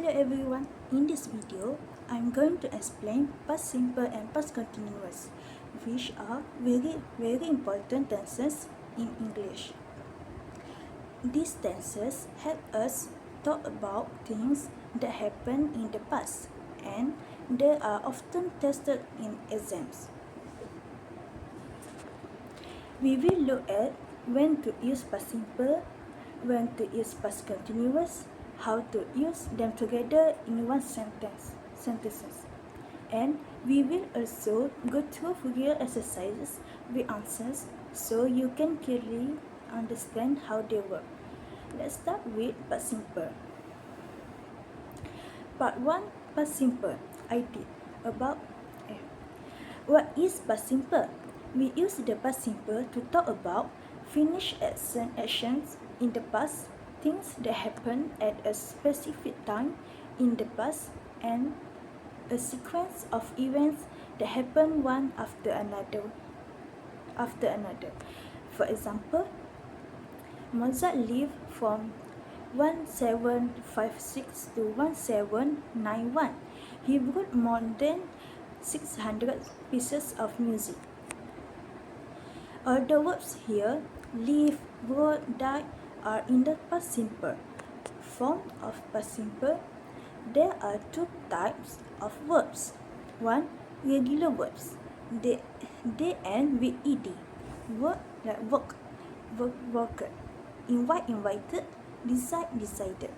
Hello everyone, in this video, I'm going to explain past simple and past continuous, which are very important tenses in English. These tenses help us talk about things that happened in the past and they are often tested in exams. We will look at when to use past simple, when to use past continuous, how to use them together in one sentences. And we will also go through real exercises with answers so you can clearly understand how they work. Let's start with past simple. Part 1, past simple. I did. About What is past simple? We use the past simple to talk about finished actions in the past, things that happened at a specific time in the past, and a sequence of events that happen one after another. For example, Mozart lived from 1756 to 1791. He wrote more than 600 pieces of music. All the verbs here, live, wrote, died, are in the past simple. Form of past simple, there are two types of verbs. One, regular verbs. They end with ed. Work like work, worked. Invite, invited. Decide, decided.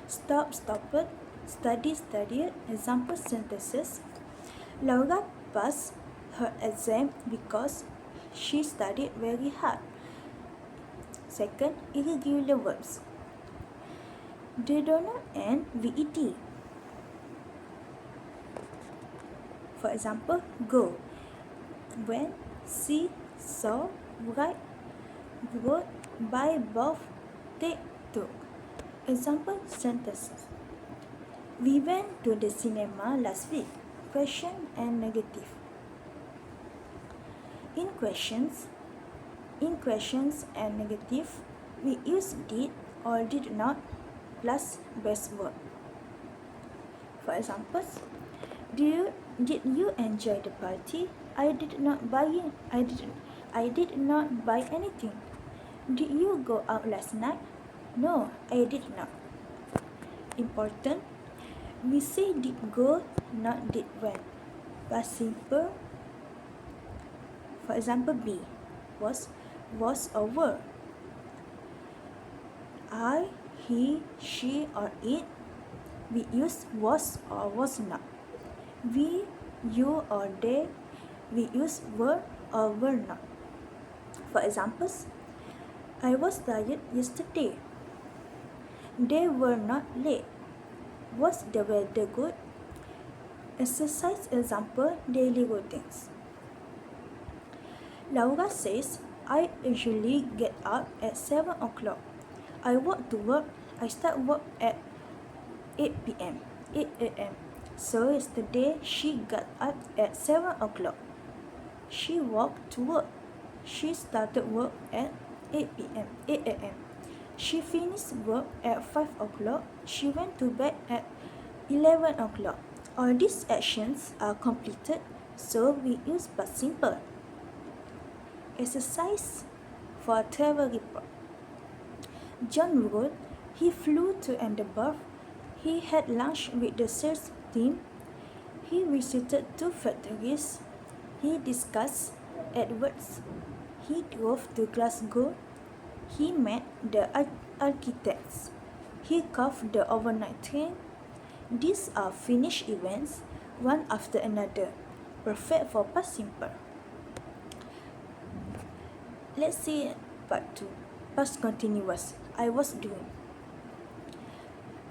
Stop, stopped. Study, studied. Example sentences. Laura passed her exam because she studied very hard. Second, irregular verbs. They do not end with ed. For example, go, went, see, saw, write, wrote, buy, both, take, took. Example sentences. We went to the cinema last week. Question and negative. In questions and negative, we use did or did not plus base verb. For example, did you enjoy the party? I did not buy anything. Did you go out last night? No, I did not. Important. We say did go, not did went. Past simple. For example, B was or were. I, he, she, or it, we use was or was not. We, you, or they, we use were or were not. For examples, I was tired yesterday. They were not late. Was the weather good? Exercise example, daily routines. Laura says, I usually get up at 7 o'clock. I walk to work. I start work at 8 a.m. So yesterday she got up at 7 o'clock. She walked to work. She started work at 8 a.m. She finished work at 5 o'clock. She went to bed at 11 o'clock. All these actions are completed, so we use past simple. Exercise for travel report. John wrote, he flew to Edinburgh. He had lunch with the sales team. He visited 2 factories. He discussed Edwards. He drove to Glasgow. He met the architects. He caught the overnight train. These are finished events, one after another, perfect for past simple. Let's see part 2, past continuous. I was doing.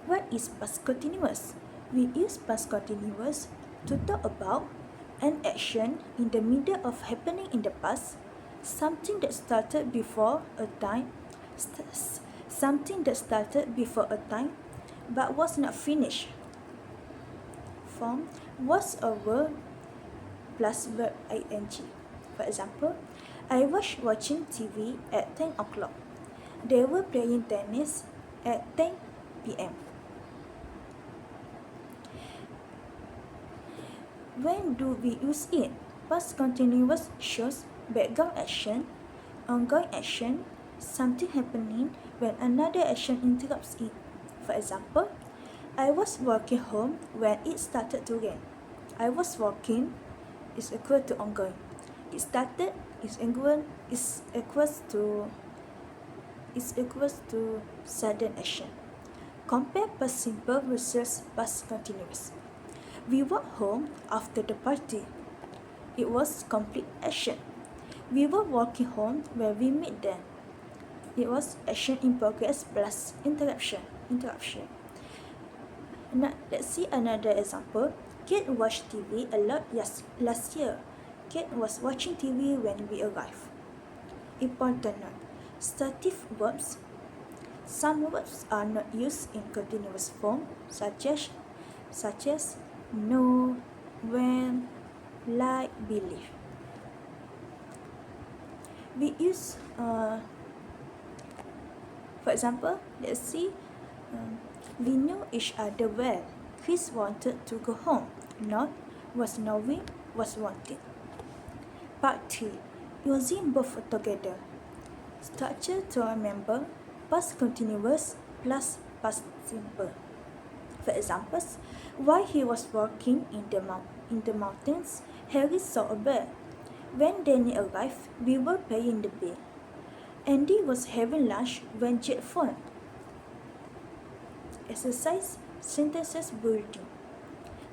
What is past continuous? We use past continuous to talk about an action in the middle of happening in the past, something that started before a time, but was not finished. Form was a verb plus verb ing. For example, I was watching TV at 10 o'clock. They were playing tennis at 10 p.m. When do we use it? Past continuous shows background action, ongoing action, something happening when another action interrupts it. For example, I was walking home when it started to rain. I was walking is equal to ongoing. It started is equals to sudden action. Compare past simple versus past continuous. We walked home after the party. It was complete action. We were walking home when we met them. It was action in progress plus interruption. Now, let's see another example. Kate watched TV a lot last year. Kate was watching TV when we arrived. Important note. Stative verbs. Some verbs are not used in continuous form, such as know, when, like, believe. We use, for example, let's see. We knew each other well. Chris wanted to go home. Not was knowing, was wanting. Part 3. Using both together. Structure to remember past continuous plus past simple. For examples, while he was walking in the mountains, Harry saw a bear. When Danny arrived, we were paying the bill. Andy was having lunch when Jade phoned. Exercise sentences building.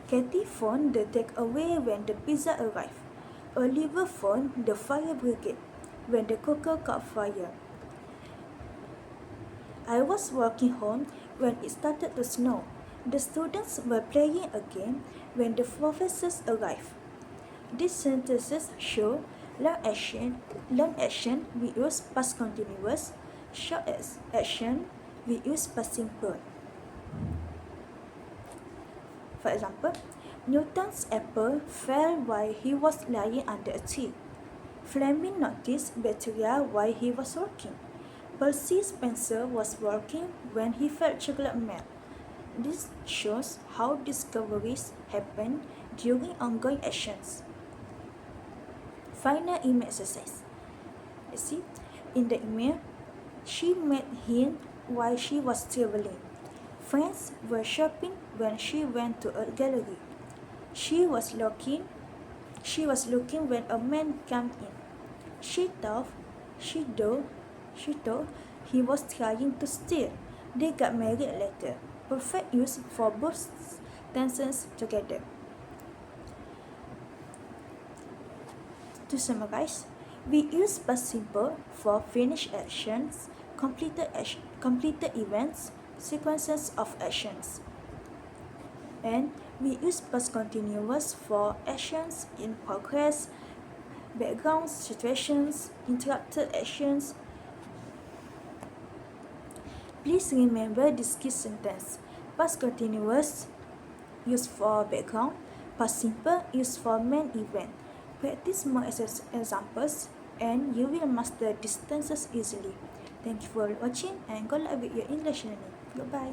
Katie phoned the takeaway when the pizza arrived. Oliver phoned the fire brigade when the cooker caught fire. I was walking home when it started to snow. The students were playing a game when the professors arrived. These sentences show long action, we use past continuous. Short action, we use past simple. For example, Newton's apple fell while he was lying under a tree. Fleming noticed bacteria while he was working. Percy Spencer was working when he felt chocolate melt. This shows how discoveries happen during ongoing actions. Final email exercise. Let's see. In the email, she met him while she was traveling. Friends were shopping when she went to a gallery. She was looking when a man came in. She thought he was trying to steal. They got married later. Perfect use for both tenses together. To summarize, we use past simple for finished actions, completed events, sequences of actions. And we use past continuous for actions in progress, background situations, interrupted actions. Please remember this key sentence. Past continuous used for background, past simple used for main event. Practice more examples and you will master these tenses easily. Thank you for watching and good luck with your English learning. Goodbye.